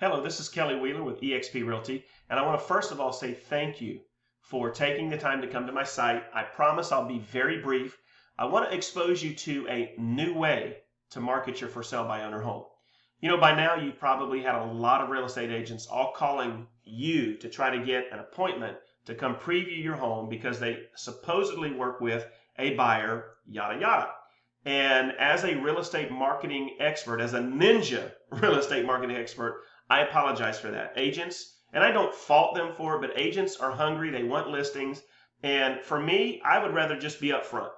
Hello, this is Kelly Wheeler with eXp Realty, and I want to first of all say thank you for taking the time to come to my site. I promise I'll be very brief. I want to expose you to a new way to market your for sale by owner home. You know, by now you've probably had a lot of real estate agents all calling you to try to get an appointment to come preview your home because they supposedly work with a buyer, yada yada. And as a real estate marketing expert, as a ninja real estate marketing expert, I apologize for that. Agents, and I don't fault them for it, but agents are hungry. They want listings. And for me, I would rather just be upfront.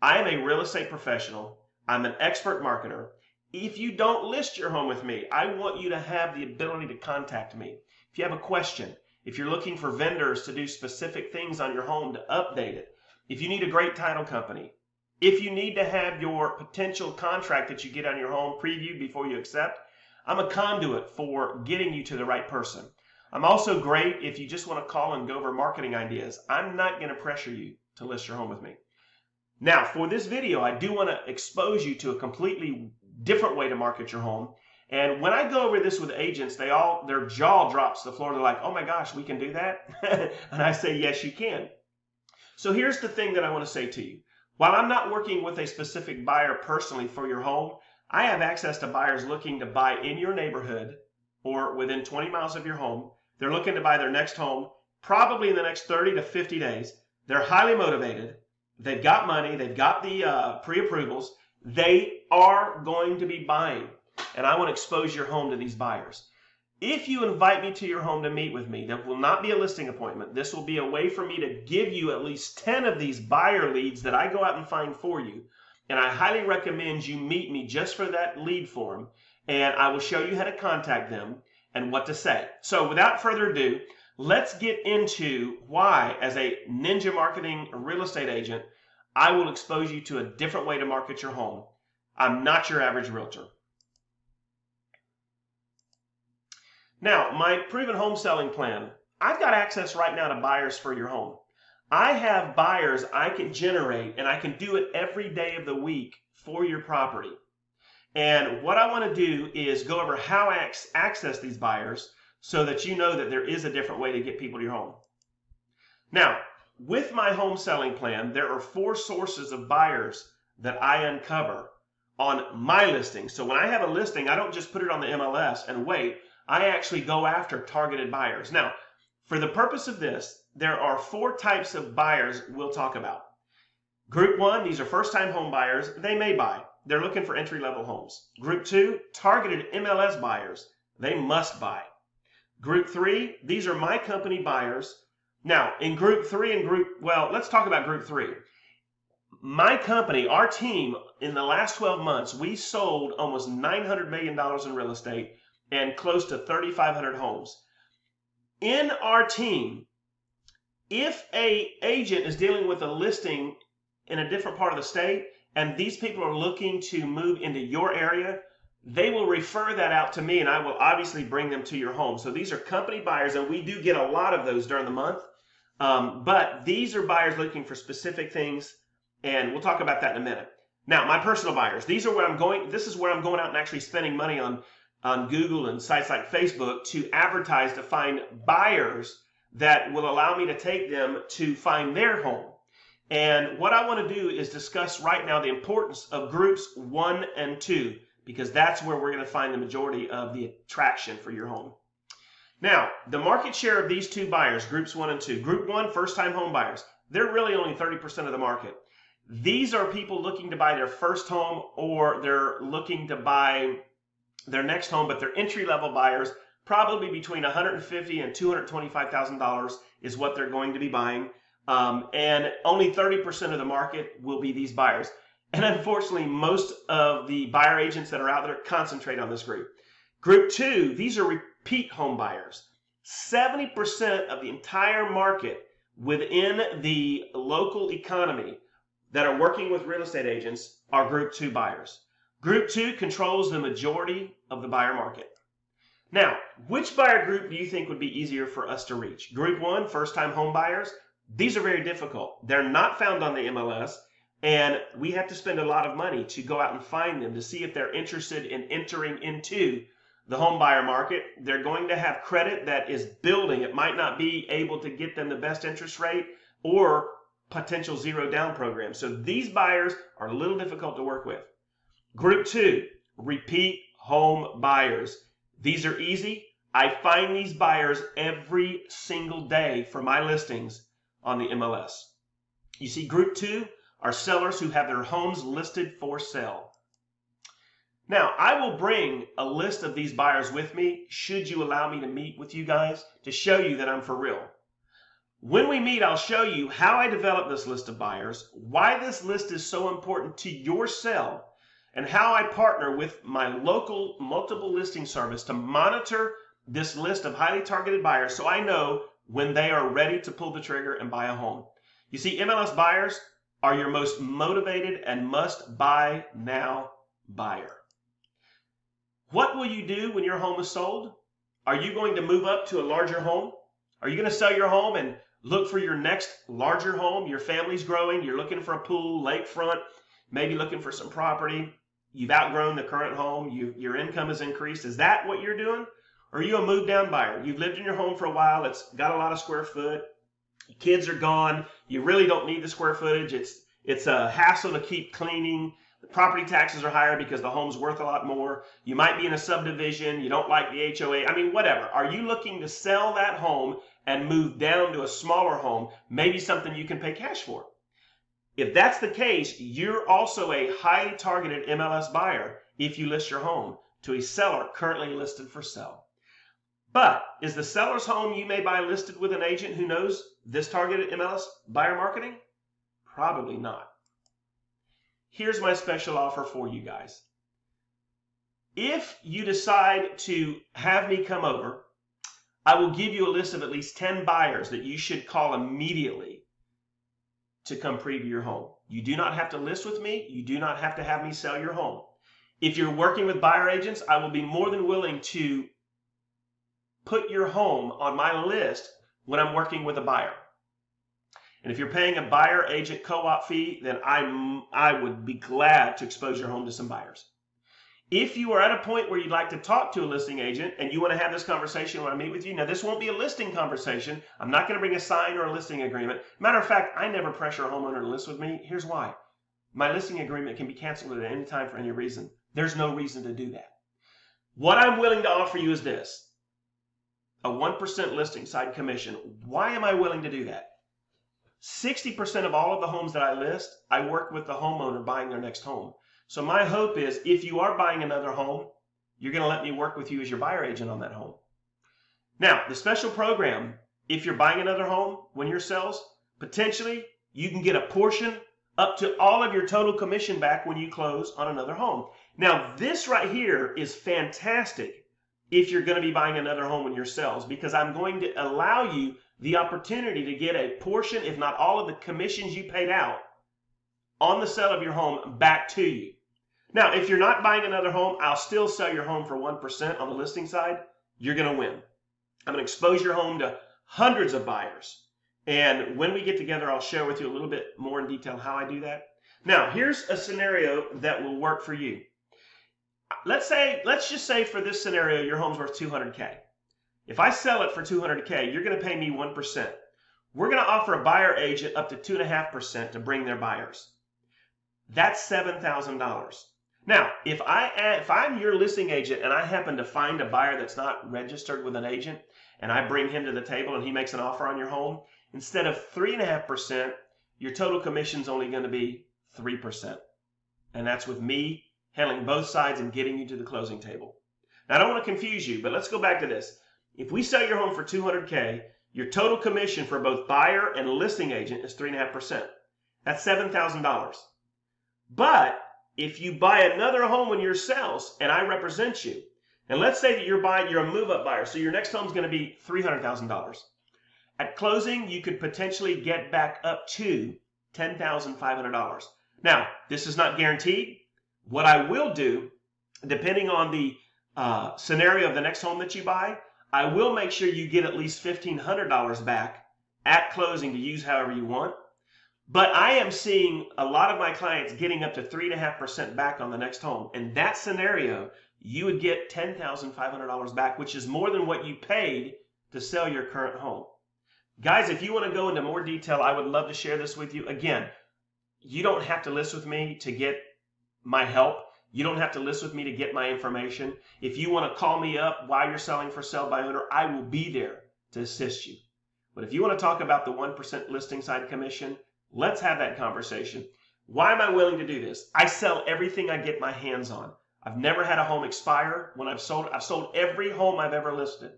I am a real estate professional. I'm an expert marketer. If you don't list your home with me, I want you to have the ability to contact me. If you have a question, if you're looking for vendors to do specific things on your home to update it, if you need a great title company, if you need to have your potential contract that you get on your home previewed before you accept, I'm a conduit for getting you to the right person. I'm also great if you just want to call and go over marketing ideas. I'm not going to pressure you to list your home with me. Now, for this video, I do want to expose you to a completely different way to market your home. And when I go over this with agents, their jaw drops to the floor. They're like, oh my gosh, we can do that? And I say, yes, you can. So here's the thing that I want to say to you. While I'm not working with a specific buyer personally for your home, I have access to buyers looking to buy in your neighborhood or within 20 miles of your home. They're looking to buy their next home probably in the next 30 to 50 days. They're highly motivated. They've got money. They've got the pre-approvals. They are going to be buying. And I want to expose your home to these buyers. If you invite me to your home to meet with me, there will not be a listing appointment. This will be a way for me to give you at least 10 of these buyer leads that I go out and find for you. And I highly recommend you meet me just for that lead form. And I will show you how to contact them and what to say. So without further ado, let's get into why, as a ninja marketing real estate agent, I will expose you to a different way to market your home. I'm not your average realtor. Now, my proven home selling plan, I've got access right now to buyers for your home. I have buyers I can generate, and I can do it every day of the week for your property. And what I want to do is go over how I access these buyers so that you know that there is a different way to get people to your home. Now, with my home selling plan, there are 4 sources of buyers that I uncover on my listing. So when I have a listing, I don't just put it on the MLS and wait. I actually go after targeted buyers. Now, for the purpose of this, there are 4 types of buyers we'll talk about. Group 1, these are first-time home buyers. They may buy. They're looking for entry-level homes. Group 2, targeted MLS buyers. They must buy. Group 3, these are my company buyers. Now, in Group 3 and let's talk about Group 3. My company, our team, in the last 12 months, we sold almost $900 million in real estate and close to 3,500 homes. In our team, if an agent is dealing with a listing in a different part of the state and these people are looking to move into your area, they will refer that out to me and I will obviously bring them to your home. So these are company buyers, and we do get a lot of those during the month. But these are buyers looking for specific things, and we'll talk about that in a minute. Now, my personal buyers, this is where I'm going out and actually spending money on Google and sites like Facebook to advertise to find buyers that will allow me to take them to find their home. And what I want to do is discuss right now the importance of groups 1 and 2, because that's where we're going to find the majority of the attraction for your home. Now, the market share of these 2 buyers, groups 1 and 2. Group 1, first-time home buyers, they're really only 30% of the market. These are people looking to buy their first home, or they're looking to buy their next home, but they're entry-level buyers. Probably between $150,000 and $225,000 is what they're going to be buying. And only 30% of the market will be these buyers. And unfortunately, most of the buyer agents that are out there concentrate on this group. Group 2, these are repeat home buyers. 70% of the entire market within the local economy that are working with real estate agents are Group 2 buyers. Group 2 controls the majority of the buyer market. Now, which buyer group do you think would be easier for us to reach? Group 1, first-time home buyers. These are very difficult. They're not found on the MLS, and we have to spend a lot of money to go out and find them to see if they're interested in entering into the home buyer market. They're going to have credit that is building. It might not be able to get them the best interest rate or potential zero down program. So these buyers are a little difficult to work with. Group 2, repeat home buyers. These are easy. I find these buyers every single day for my listings on the MLS. You see, Group 2 are sellers who have their homes listed for sale. Now, I will bring a list of these buyers with me, should you allow me to meet with you guys, to show you that I'm for real. When we meet, I'll show you how I developed this list of buyers, why this list is so important to your sale, and how I partner with my local multiple listing service to monitor this list of highly targeted buyers so I know when they are ready to pull the trigger and buy a home. You see, MLS buyers are your most motivated and must buy now buyer. What will you do when your home is sold? Are you going to move up to a larger home? Are you going to sell your home and look for your next larger home? Your family's growing, you're looking for a pool, lakefront, maybe looking for some property. You've outgrown the current home, your income has increased. Is that what you're doing? Or are you a move down buyer? You've lived in your home for a while, it's got a lot of square foot, kids are gone, you really don't need the square footage, it's a hassle to keep cleaning. The property taxes are higher because the home's worth a lot more. You might be in a subdivision. You don't like the HOA. I mean, whatever. Are you looking to sell that home and move down to a smaller home, maybe something you can pay cash for? If that's the case, you're also a highly targeted MLS buyer if you list your home to a seller currently listed for sale. But is the seller's home you may buy listed with an agent who knows this targeted MLS buyer marketing? Probably not. Here's my special offer for you guys. If you decide to have me come over, I will give you a list of at least 10 buyers that you should call immediately to come preview your home. You do not have to list with me. You do not have to have me sell your home. If you're working with buyer agents, I will be more than willing to put your home on my list when I'm working with a buyer. And if you're paying a buyer agent co-op fee, then I would be glad to expose your home to some buyers. If you are at a point where you'd like to talk to a listing agent and you want to have this conversation when I meet with you, now this won't be a listing conversation. I'm not going to bring a sign or a listing agreement. Matter of fact, I never pressure a homeowner to list with me. Here's why. My listing agreement can be canceled at any time for any reason. There's no reason to do that. What I'm willing to offer you is this: a 1% listing side commission. Why am I willing to do that? 60% of all of the homes that I list, I work with the homeowner buying their next home. So my hope is if you are buying another home, you're going to let me work with you as your buyer agent on that home. Now, the special program, if you're buying another home when your sells, potentially you can get a portion up to all of your total commission back when you close on another home. Now, this right here is fantastic if you're going to be buying another home when your sells, because I'm going to allow you the opportunity to get a portion, if not all of the commissions you paid out on the sale of your home back to you. Now, if you're not buying another home, I'll still sell your home for 1% on the listing side. You're going to win. I'm going to expose your home to hundreds of buyers. And when we get together, I'll share with you a little bit more in detail how I do that. Now, here's a scenario that will work for you. Let's just say for this scenario, your home's worth $200K. If I sell it for $200K, you're going to pay me 1%. We're going to offer a buyer agent up to 2.5% to bring their buyers. That's $7,000. Now, if I'm your listing agent and I happen to find a buyer that's not registered with an agent and I bring him to the table and he makes an offer on your home, instead of 3.5%, your total commission is only going to be 3%. And that's with me handling both sides and getting you to the closing table. Now, I don't want to confuse you, but let's go back to this. If we sell your home for $200K, your total commission for both buyer and listing agent is 3.5%. That's $7,000. But if you buy another home when yours sells and I represent you, and let's say that you're a move-up buyer, so your next home is going to be $300,000. At closing, you could potentially get back up to $10,500. Now, this is not guaranteed. What I will do, depending on the scenario of the next home that you buy, I will make sure you get at least $1,500 back at closing to use however you want. But I am seeing a lot of my clients getting up to 3.5% back on the next home. In that scenario, you would get $10,500 back, which is more than what you paid to sell your current home. Guys, if you want to go into more detail, I would love to share this with you. Again, you don't have to list with me to get my help. You don't have to list with me to get my information. If you want to call me up while you're selling for sale by owner, I will be there to assist you. But if you want to talk about the 1% listing side commission, let's have that conversation. Why am I willing to do this? I sell everything I get my hands on. I've never had a home expire when I've sold every home I've ever listed.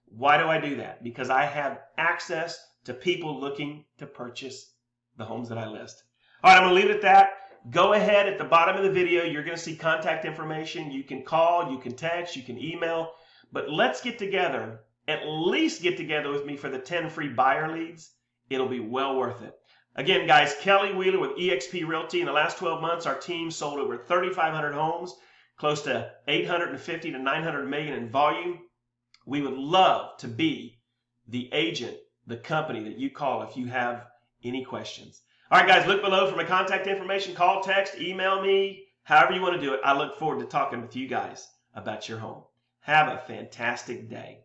Why do I do that? Because I have access to people looking to purchase the homes that I list. All right, I'm going to leave it at that. Go ahead, at the bottom of the video, you're going to see contact information. You can call, you can text, you can email. But let's get together, at least get together with me for the 10 free buyer leads. It'll be well worth it. Again, guys, Kelly Wheeler with eXp Realty. In the last 12 months, our team sold over 3,500 homes, close to 850 to 900 million in volume. We would love to be the agent, the company that you call if you have any questions. All right, guys, look below for my contact information. Call, text, email me, however you want to do it. I look forward to talking with you guys about your home. Have a fantastic day.